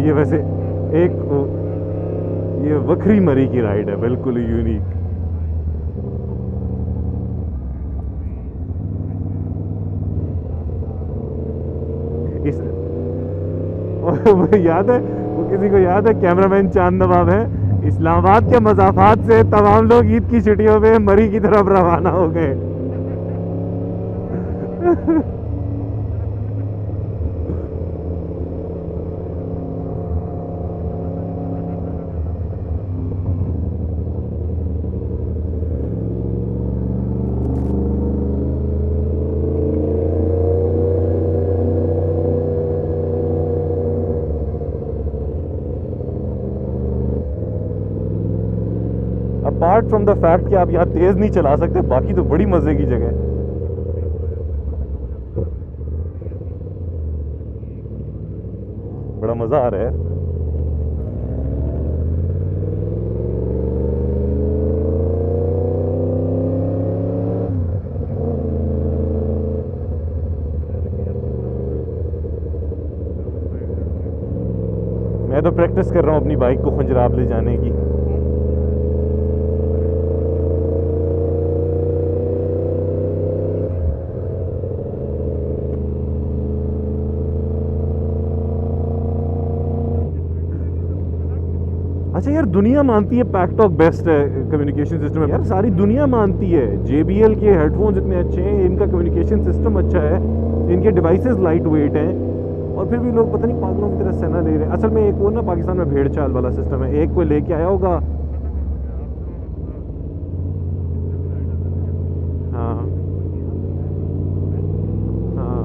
ये वैसे एक ये वक्री मरी की राइड है, बिल्कुल यूनिक। इस याद है वो, किसी को याद है, कैमरामैन चांद नवाब है, इस्लामाबाद के मज़ाफात से तमाम लोग ईद की छुट्टियों में मरी की तरफ रवाना हो गए। अपार्ट फ्रॉम द फैक्ट कि आप यहाँ तेज नहीं चला सकते, बाकी तो बड़ी मजे की जगह है। बड़ा मजा आ रहा है। मैं तो प्रैक्टिस कर रहा हूँ अपनी बाइक को खंजराब ले जाने की। अच्छा यार, दुनिया मानती है पैकटॉक बेस्ट है कम्युनिकेशन सिस्टम है यार, सारी दुनिया मानती है। JBL के हेडफोन्स इतने अच्छे हैं, इनका कम्युनिकेशन सिस्टम अच्छा है, इनके डिवाइसेस लाइट वेट हैं, और फिर भी लोग पता नहीं पागलों की तरह सेना ले रहे हैं। असल में एक वो ना पाकिस्तान में भेड़ चाल वाला सिस्टम है, एक कोई लेके आया होगा। हाँ हाँ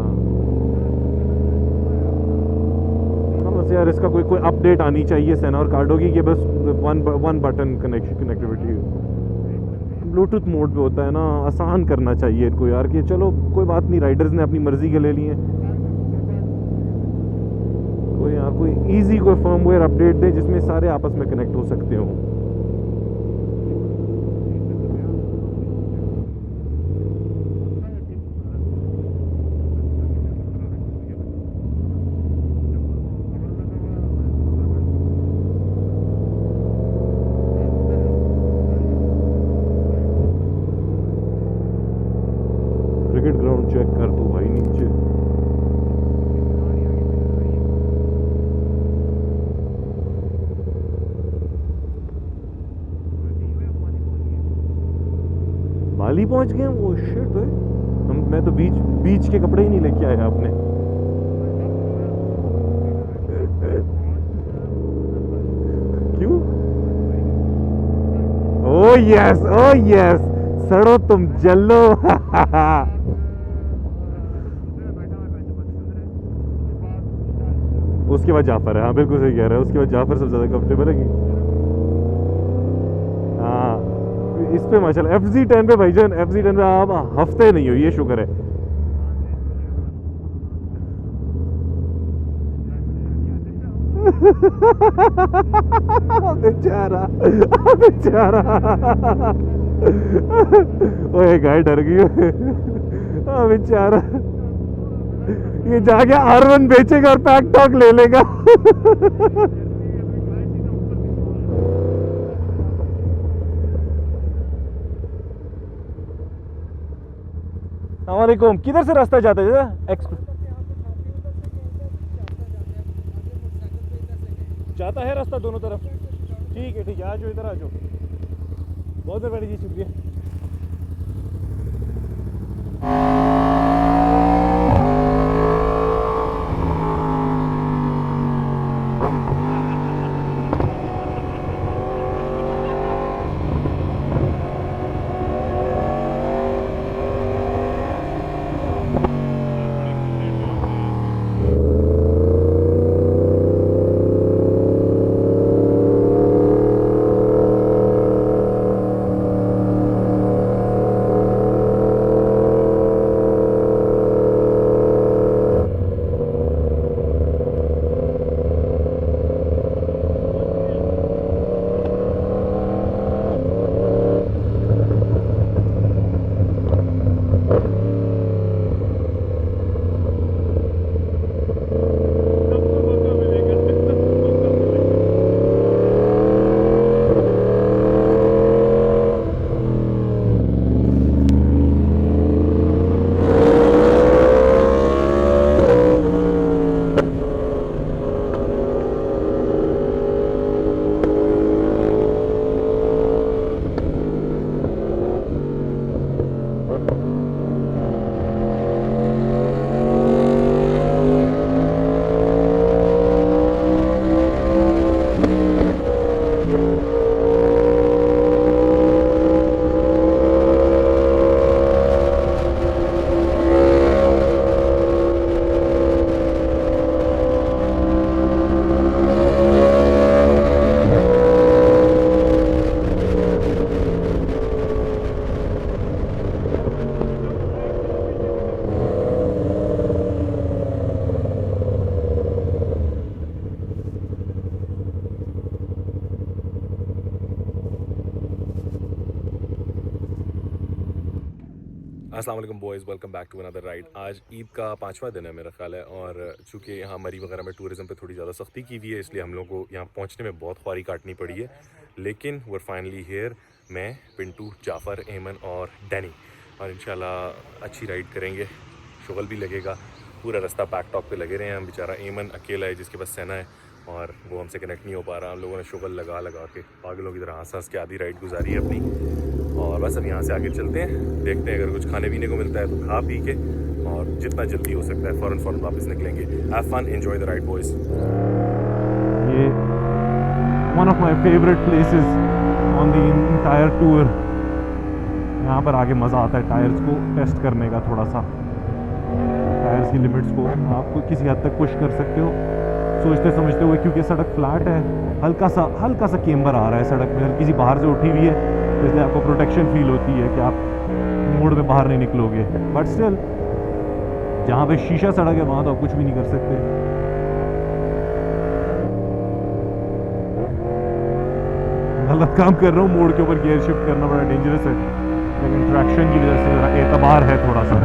हाँ, बस यार इसका कोई कोई अपडेट आनी चाहिए सेना और कार्डोगी के, बस one button connectivity Bluetooth mode पे होता है ना, आसान करना चाहिए इनको यार, कि चलो कोई बात नहीं, राइडर्स ने अपनी मर्जी के ले लिए, कोई यहाँ कोई इजी कोई फर्मवेयर अपडेट दे जिसमें सारे आपस में कनेक्ट हो सकते हो। क्रिकेट ग्राउंड चेक कर तू भाई नीचे। बाली पहुंच गए वो, शिट है। मैं तो बीच बीच के कपड़े ही नहीं लेके आया अपने। क्यों? ओ यस, ओ यस, सड़ो तुम जल्लो। उसके बाद जाफर है, हाँ बिल्कुल सही कह रहा है, उसके बाद जाफर सबसे ज्यादा कंफर्टेबल है। हाँ इस पे माशाल्लाह FZ10 पे भाईजान, FZ10 पे आप हफ्ते नहीं हो, ये शुक्र है। बेचारा, बेचारा। ओए गाय डर गई। बेचारा, ये जाके R1 बेचेगा और पैकटॉक ले लेगा। अस्सलामुअलैकुम, किधर से रास्ता जाता है? जाता है रास्ता दोनों तरफ? ठीक है ठीक है, आ जाओ इधर आ जाओ। बहुत मेहरबानी जी, शुक्रिया। अस्सलाम वालेकुम boys, welcome back to another ride. आज ईद का 5वां दिन है मेरा ख्याल है, और चूँकि यहाँ मरी वगैरह में टूरिज़्म पे थोड़ी ज़्यादा सख्ती की हुई है, इसलिए हम लोग को यहाँ पहुँचने में बहुत ख्वारी काटनी पड़ी है। लेकिन वर फाइनली हियर, मैं, पिंटू, जाफ़र, एमन और डैनी, और इंशाल्लाह अच्छी राइड करेंगे। शुगल भी लगेगा, पूरा रास्ता पैक टॉक पे लगे रहे हैं हम। बेचारा एमन अकेला है जिसके पास सेना है, और वो हमसे कनेक्ट नहीं हो पा रहा। हम लोगों ने शुगल लगा लगा के पागलों की तरह हंस हंस के आधी राइड गुजारी है अपनी। और बस अब यहाँ से आगे चलते हैं, देखते हैं अगर कुछ खाने पीने को मिलता है तो खा पी के, और जितना जल्दी हो सकता है फ़ौरन वापस निकलेंगे। Have fun, enjoy the ride boys. ये one of my favourite places on the entire tour. यहाँ पर आके मज़ा आता है टायर्स को टेस्ट करने का, थोड़ा सा टायर्स की लिमिट्स को आप किसी हद तक पुश कर सकते हो सोचते समझते हुए, क्योंकि सड़क फ्लैट है। हल्का सा केम्बर आ रहा है सड़क में, हल्की सी बाहर से उठी हुई है, इसलिए आपको प्रोटेक्शन फील होती है कि आप मोड़ में बाहर नहीं निकलोगे। बट स्टिल जहाँ पे शीशा सड़क है वहाँ तो आप कुछ भी नहीं कर सकते। गलत काम कर रहा हूँ, मोड़ के ऊपर गियर शिफ्ट करना बड़ा डेंजरस है, लेकिन ट्रैक्शन की वजह से ज़रा एतबार है थोड़ा सा।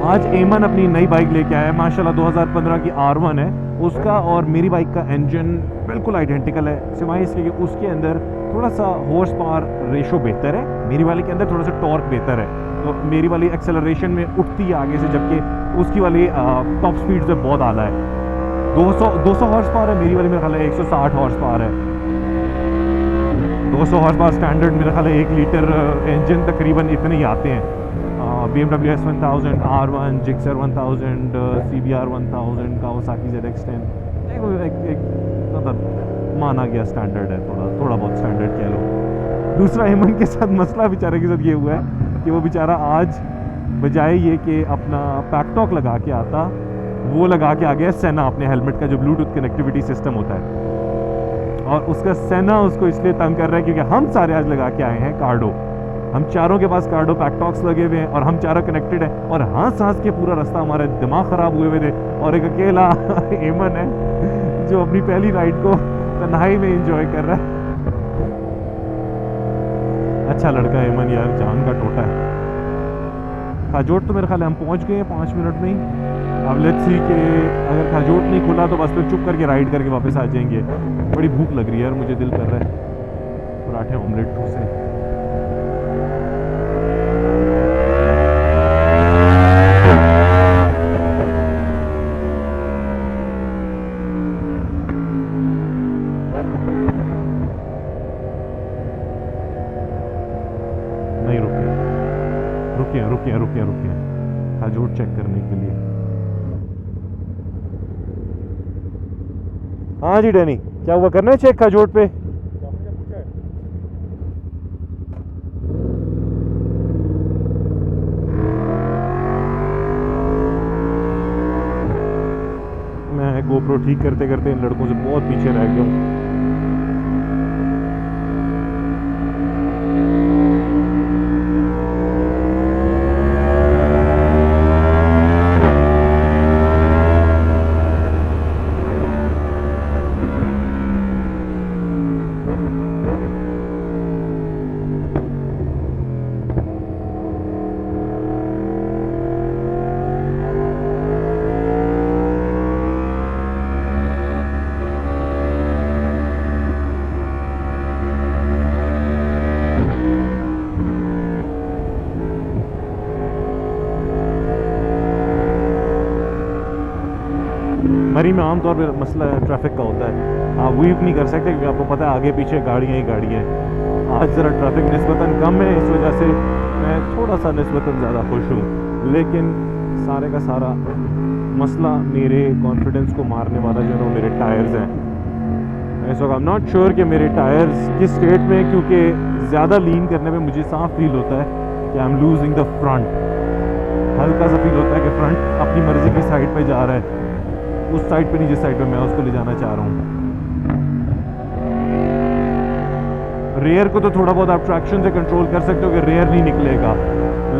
आज एमन अपनी नई बाइक लेके आया है, माशाल्लाह 2015 की R1 है उसका, और मेरी बाइक का इंजन बिल्कुल आइडेंटिकल है, सिवाय इसके कि उसके अंदर थोड़ा सा हॉर्स पावर रेशो बेहतर है, मेरी वाली के अंदर थोड़ा सा टॉर्क बेहतर है। तो मेरी वाली एक्सेलरेशन में उठती है आगे से, जबकि उसकी वाली टॉप स्पीड से बहुत आला है। 200 हॉर्स पावर है, मेरी वाली मेरा ख्याल है 160 हॉर्स पावर है। 200 हॉर्स पावर स्टैंडर्ड मेरा ख्याल है 1 लीटर इंजन तकरीबन इतने ही आते हैं। BMW S1000, R1, Gixxer 1000, CBR 1000, Kawasaki ZX10, एक मतलब माना गया स्टैंडर्ड है, थोड़ा बहुत स्टैंडर्ड कह लो। दूसरा एमन के साथ मसला बेचारे के साथ ये हुआ है कि वो बेचारा आज बजाय ये कि अपना पैकटॉक लगा के आता, वो लगा के आ गया सेना, अपने हेलमेट का जो ब्लूटूथ कनेक्टिविटी सिस्टम होता है, और उसका सेना उसको इसलिए तंग कर रहा है क्योंकि हम सारे आज लगा के आए हैं कार्डो। हम चारों के पास कार्डो पैकटॉक्स लगे हुए हैं और हम चारों कनेक्टेड हैं, और हंस हंस के पूरा रास्ता हमारे दिमाग ख़राब हुए हुए थे। और एक अकेला एमन है जो अपनी पहली राइड को तन्हाई में एंजॉय कर रहा है। अच्छा लड़का एमन यार, जान का टोटा है। खाजोट तो मेरे ख्याल हम पहुंच गए हैं 5 मिनट में ही। अब लेट्स सी कि अगर खाजोट नहीं खुला तो बस फिर चुप करके राइड करके वापस आ जाएंगे। बड़ी भूख लग रही है यार, मुझे दिल कर रहा है पराठे ऑमलेट से। नहीं रुके खाजोट चेक करने के लिए। हाँ जी डैनी, क्या हुआ, करना है चेक खाजोट पे? मैं गोप्रो ठीक करते करते इन लड़कों से बहुत पीछे रह गया हूँ। मरी में आमतौर पर मसला ट्रैफिक का होता है, आप वीव नहीं कर सकते क्योंकि आपको पता है आगे पीछे गाड़ियाँ ही गाड़ियाँ हैं। आज ज़रा ट्रैफिक निस्बतन कम है, इस वजह से मैं थोड़ा सा निस्बतन ज़्यादा खुश हूँ, लेकिन सारे का सारा मसला मेरे कॉन्फिडेंस को मारने वाला जो है वो मेरे टायर्स हैं। इस वक्त आई एम नॉट श्योर कि मेरे टायर्स किस स्टेट में, क्योंकि ज़्यादा लीन करने में मुझे साफ फील होता है कि I am losing the front. हल्का सा फील होता है कि फ्रंट अपनी मर्ज़ी की साइड पे जा रहा है, उस साइड पे नहीं जिस साइड पे मैं उसको ले जाना चाह रहा हूँ। रेयर को तो थोड़ा बहुत आप ट्रैक्शन से कंट्रोल कर सकते हो कि रेयर नहीं निकलेगा,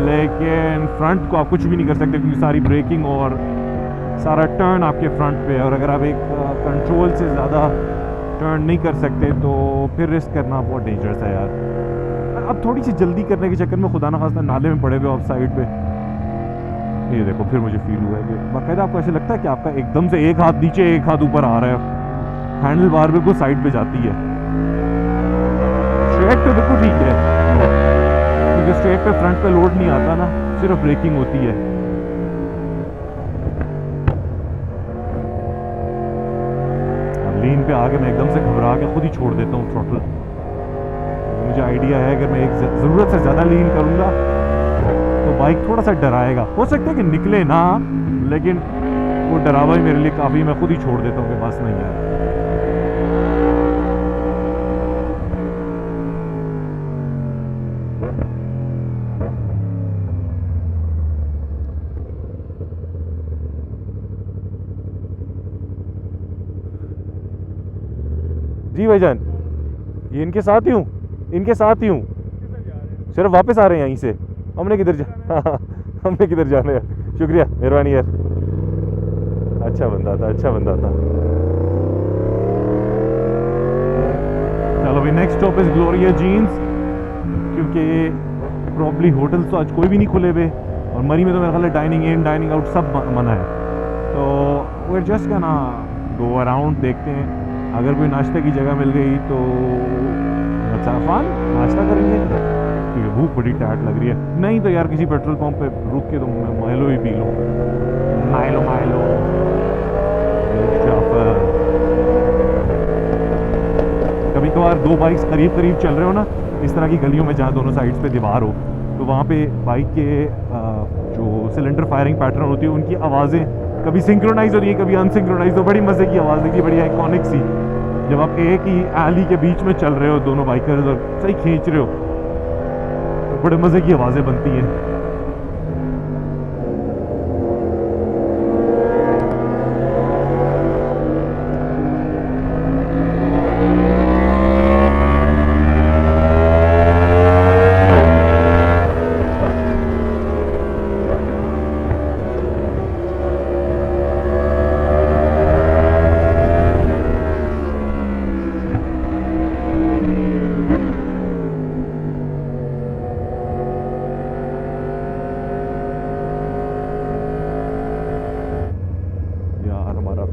लेकिन फ्रंट को आप कुछ भी नहीं कर सकते क्योंकि सारी ब्रेकिंग और सारा टर्न आपके फ्रंट पे है, और अगर आप एक कंट्रोल से ज़्यादा टर्न नहीं कर सकते तो फिर रिस्क करना बहुत डेंजरस है यार। अब थोड़ी सी जल्दी करने के चक्कर में खुदा ना खास्ता नाले में पड़े हुए ऑफ साइड पे। ये देखो फिर मुझे फील हुआ है कि बाकायदा आपको ऐसे लगता है कि आपका एकदम से एक हाथ नीचे एक हाथ ऊपर आ रहा है, हैंडल बार बिल्कुल साइड पे जाती है। स्ट्रेट पे बिल्कुल ठीक है क्योंकि स्ट्रेट पे फ्रंट पे लोड नहीं आता ना, सिर्फ ब्रेकिंग होती है। लेन पे आके मैं एकदम से घबरा के खुद ही छोड़ देता हूँ थ्रॉटल। मुझे आइडिया है अगर मैं एक ज़रूरत से ज़्यादा लीन करूँगा तो बाइक थोड़ा सा डराएगा। हो सकता है कि निकले ना, लेकिन वो डरावा ही मेरे लिए काफ़ी, मैं खुद ही छोड़ देता हूँ कि बस नहीं यार। जी भाईजान, ये इनके साथ ही हूँ, इनके साथ ही हूँ, सिर्फ वापस आ रहे हैं यहीं से। हमने किधर हमने किधर जाना यार, शुक्रिया मेहरबानी यार। अच्छा बंदा था, अच्छा बंदा था। चलो भाई, next stop is Gloria Jeans, क्योंकि प्रॉब्ली होटल्स तो आज कोई भी नहीं खुले हुए और मरी में तो मेरा ख्याल है डाइनिंग इन डाइनिंग आउट सब मना है। तो वी जस्ट का ना गो अराउंड, देखते हैं अगर कोई नाश्ते की जगह मिल गई तो साफान नाश्ता करेंगे क्योंकि भूख बड़ी टाइट लग रही है। नहीं तो यार किसी पेट्रोल पंप पे रुक के तो मैं माइलो ही पी लूँ, माइलो माइलो। कभी कभार दो बाइक्स करीब करीब चल रहे हो ना, इस तरह की गलियों में जहाँ दोनों साइड्स पे दीवार हो, तो वहाँ पे बाइक के जो सिलेंडर फायरिंग पैटर्न होती है उनकी आवाज़ें कभी सिंक्रोनाइज हो रही है कभी अनसिंक्रोनाइज, तो बड़ी मज़े की आवाज़ है, बड़ी आइकॉनिक सी। जब आप एक ही एली के बीच में चल रहे हो दोनों बाइकर्स और सही खींच रहे हो तो बड़े मज़े की आवाज़ें बनती हैं।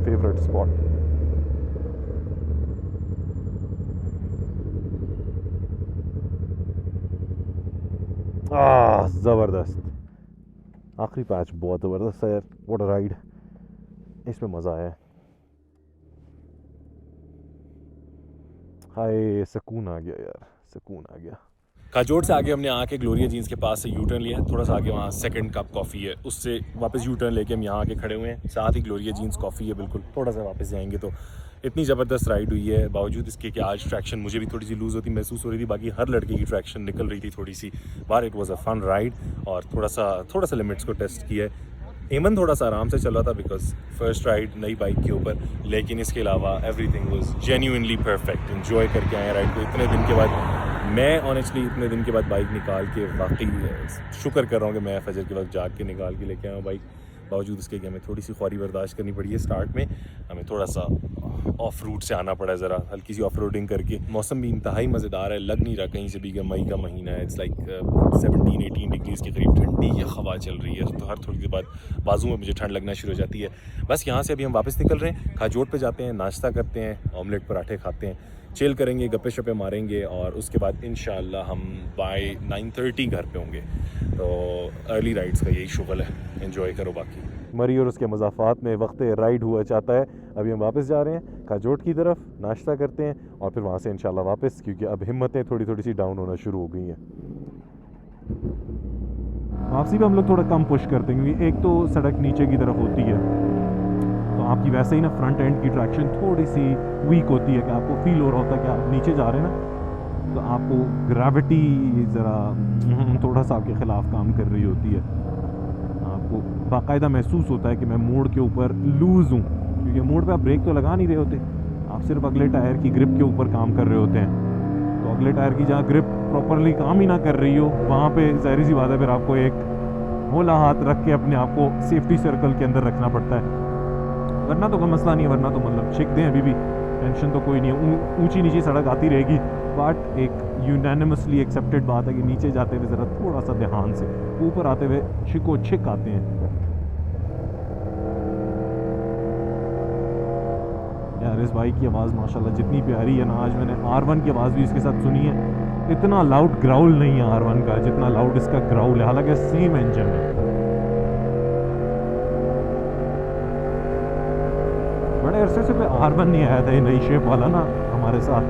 फेवरेट स्पॉट ज़बरदस्त आखिरी पैच बहुत ज़बरदस्त है यार, व्हाट अ राइड, इसमें मज़ा आया। हाय सुकून आ गया यार, सुकून आ गया। काजोड़ से आगे हमने आके ग्लोरिया जीन्स के पास से यू टर्न लिया, थोड़ा सा आगे वहाँ सेकंड कप कॉफ़ी है, उससे वापस यू टर्न लेके हम यहाँ आके खड़े हुए हैं। साथ ही ग्लोरिया जीन्स कॉफ़ी है, बिल्कुल थोड़ा सा वापस जाएंगे तो इतनी ज़बरदस्त राइड हुई है। बावजूद इसके कि आज ट्रैक्शन मुझे भी थोड़ी सी लूज़ होती महसूस हो रही थी, बाकी हर लड़के की ट्रैक्शन निकल रही थी थोड़ी सी बाहर। It was a fun ride और थोड़ा सा लिमिट्स को टेस्ट किया है। एमन थोड़ा सा आराम से चल रहा था बिकॉज फर्स्ट राइड नई बाइक के ऊपर, लेकिन इसके अलावा everything was genuinely perfect. Enjoy करके आए राइड को इतने दिन के बाद। मैं ऑनेस्टली इतने दिन के बाद बाइक निकाल के वाकई शुक्र कर रहा हूँ कि मैं फजर के वक्त जाग के निकाल के लेके आया हूँ बाइक। बावजूद इसके कि हमें थोड़ी सी ख्वारी बर्दाश्त करनी पड़ी है स्टार्ट में, हमें थोड़ा सा ऑफ रूट से आना पड़ा, ज़रा हल्की सी ऑफ रोडिंग करके। मौसम भी इंतहाई मज़ेदार है, लग नहीं रहा कहीं से भी कि मई का महीना है। इट्स लाइक 17-18 डिग्रीज़ के करीब ठंडी हवा चल रही है, तो हर थोड़ी देर बाद बाजू में मुझे ठंड लगना शुरू हो जाती है। बस यहाँ से अभी हम वापस निकल रहे हैं, खाजोट पे जाते हैं, नाश्ता करते हैं, ऑमलेट पराठे खाते हैं, चिल करेंगे, गप्पे शप्पे मारेंगे और उसके बाद इंशाल्लाह हम बाय 9:30 घर पे होंगे। तो अर्ली राइड्स का यही शुगल है, एंजॉय करो। बाकी मरी और उसके मज़ाफ़ात में वक्त राइड हुआ चाहता है। अभी हम वापस जा रहे हैं खाजोट की तरफ, नाश्ता करते हैं और फिर वहाँ से इंशाल्लाह वापस, क्योंकि अब हिम्मतें थोड़ी सी डाउन होना शुरू हो गई हैं। वापसी पे हम लोग थोड़ा कम पुश करते हैं क्योंकि एक तो सड़क नीचे की तरफ होती है, तो आपकी वैसे ही ना फ्रंट एंड की ट्रैक्शन थोड़ी सी वीक होती है कि आपको फील हो रहा होता है कि आप नीचे जा रहे हैं ना, तो आपको ग्रेविटी ज़रा थोड़ा सा आपके ख़िलाफ़ काम कर रही होती है। आपको बाकायदा महसूस होता है कि मैं मोड़ के ऊपर लूज़ हूँ, क्योंकि मोड़ पे आप ब्रेक तो लगा नहीं रहे होते, आप सिर्फ अगले टायर की ग्रिप के ऊपर काम कर रहे होते हैं। तो अगले टायर की जहाँ ग्रिप प्रॉपरली काम ही ना कर रही हो, वहाँ पे ज़ाहिर सी बात है फिर आपको एक होला हाथ रख के अपने आप को सेफ्टी सर्कल के अंदर रखना पड़ता है, वरना तो कोई मसला नहीं है, वरना तो मतलब छिक दें अभी भी टेंशन तो कोई नहीं है, ऊंची नीची सड़क आती रहेगी, बट एक यूनानिमसली एक्सेप्टेड बात है कि नीचे जाते हुए ज़रा थोड़ा सा ध्यान से, ऊपर आते हुए छिको छिक आते हैं। यार इस बाइक की आवाज़ माशाल्लाह जितनी प्यारी है ना, आज मैंने R1 की आवाज़ भी इसके साथ सुनी है, इतना लाउड ग्राउल नहीं है R1 का जितना लाउड इसका ग्राउल है, हालांकि सेम इंजन है। बड़े अरसे से कोई R1 नहीं आया था ये नई शेप वाला ना हमारे साथ।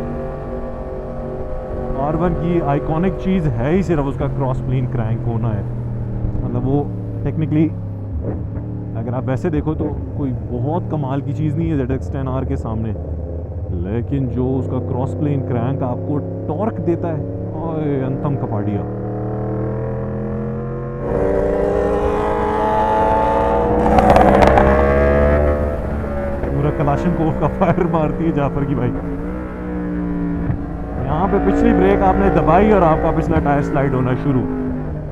R1 की आइकॉनिक चीज़ है ही सिर्फ उसका क्रॉस प्लेन क्रैंक होना है, मतलब वो टेक्निकली अगर आप वैसे देखो तो कोई बहुत कमाल की चीज़ नहीं है ZX10R के सामने, लेकिन जो उसका क्रॉस प्लेन क्रैंक आपको टॉर्क देता है, ओए अंतम कपाड़िया। पूरा कलाशनकोव का फायर मारती है जाफर की बाइक। यहाँ पे पिछली ब्रेक आपने दबाई और आपका पिछला टायर स्लाइड होना शुरू।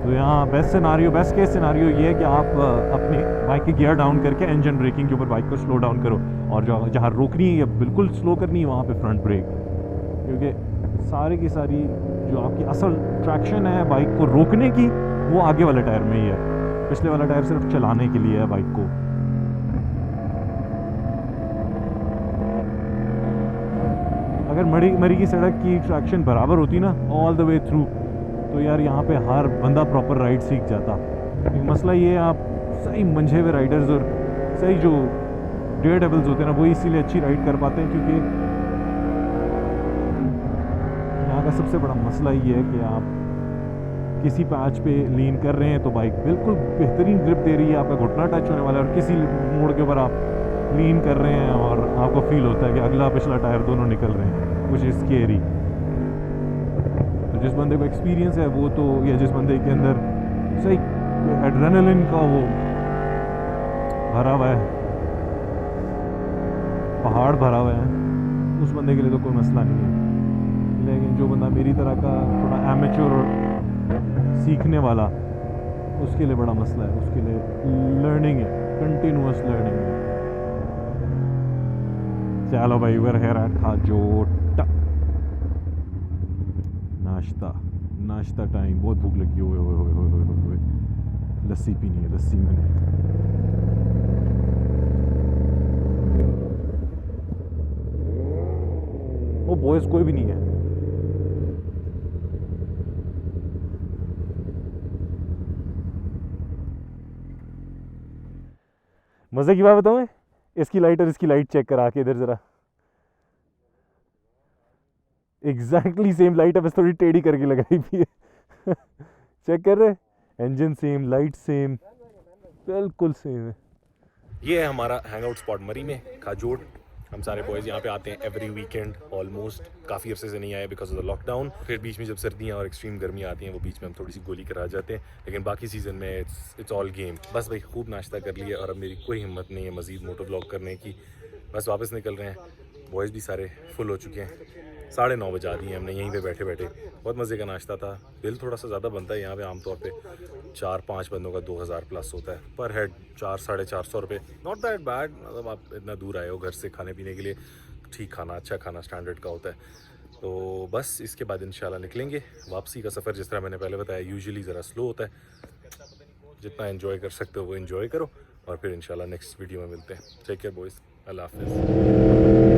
तो यहाँ बेस्ट केस सिनारियो ये है कि आप अपनी बाइक की गियर डाउन करके इंजन ब्रेकिंग के ऊपर बाइक को स्लो डाउन करो, और जो जहाँ रोकनी है या बिल्कुल स्लो करनी है वहाँ पे फ्रंट ब्रेक, क्योंकि सारी की सारी जो आपकी असल ट्रैक्शन है बाइक को रोकने की वो आगे वाले टायर में ही है, पिछले वाला टायर सिर्फ चलाने के लिए है बाइक को। अगर मरी की सड़क की ट्रैक्शन बराबर होती ना ऑल द वे थ्रू, तो यार यहाँ पे हर बंदा प्रॉपर राइड सीख जाता। लेकिन मसला ये है आप सही मंझे हुए राइडर्स और सही जो डेयर डेविल्स होते हैं ना, वो इसीलिए अच्छी राइड कर पाते हैं, क्योंकि यहाँ का सबसे बड़ा मसला ये है कि आप किसी पैच पे लीन कर रहे हैं तो बाइक बिल्कुल बेहतरीन ग्रिप दे रही है, आपका घुटना टच होने वाला है, और किसी मोड़ के ऊपर आप लीन कर रहे हैं और आपको फील होता है कि अगला पिछला टायर दोनों निकल रहे हैं, कुछ स्केरी। तो जिस बंदे को एक्सपीरियंस है वो तो, या जिस बंदे के अंदर सही एड्रेनलिन का वो भरा हुआ है, पहाड़ भरा हुआ है, उस बंदे के लिए तो कोई मसला नहीं है। लेकिन जो बंदा मेरी तरह का थोड़ा एमेच्योर और सीखने वाला, उसके लिए बड़ा मसला है, उसके लिए लर्निंग है, कंटिन्यूअस लर्निंग है। चलो भाई, वर हेयर एट खाजोट, नाश्ता टाइम, बहुत भूख लगी। ओए लस्सी पीनी है, लस्सी मैंने। वो बॉयज कोई भी नहीं है। मजे की बात बताऊं मैं, इसकी लाइट और इसकी लाइट चेक करा के इधर जरा, एग्जैक्टली सेम लाइट है, बस थोड़ी टेढ़ी करके लगाई भी है। चेक कर रहे, इंजन सेम, लाइट सेम, बिल्कुल सेम है। ये है हमारा हैंग आउट स्पॉट मरी में, खाजोट। हम सारे बॉयज़ यहाँ पे आते हैं एवरी वीकेंड ऑलमोस्ट। काफ़ी अरसे से नहीं आए बिकॉज ऑफ द लॉकडाउन। फिर बीच में जब सर्दियाँ और एक्सट्रीम गर्मियाँ आती हैं वो बीच में हम थोड़ी सी गोली करा जाते हैं, लेकिन बाकी सीज़न में इट्स ऑल गेम। बस भाई खूब नाश्ता कर लिया और अब मेरी कोई हिम्मत नहीं है मज़ीद मोटो व्लॉग करने की, बस वापस निकल रहे हैं। बॉयज़ भी सारे फुल हो चुके हैं, 9:30 बजा दिए हमने यहीं पे बैठे बैठे। बहुत मज़े का नाश्ता था। बिल थोड़ा सा ज़्यादा बनता है यहाँ पे, आमतौर पे 4-5 बंदों का 2000 प्लस होता है पर हेड, 400-450 रुपये। नॉट दैट बैड, मतलब आप इतना दूर आए हो घर से खाने पीने के लिए, ठीक खाना, अच्छा खाना स्टैंडर्ड का होता है। तो बस इसके बाद इंशाल्लाह निकलेंगे। वापसी का सफ़र जिस तरह मैंने पहले बताया यूजुअली ज़रा स्लो होता है। जितना एंजॉय कर सकते हो वो एंजॉय करो, और फिर इंशाल्लाह नेक्स्ट वीडियो में मिलते हैं। टेक केयर बॉयज़, अल्लाह हाफिज़।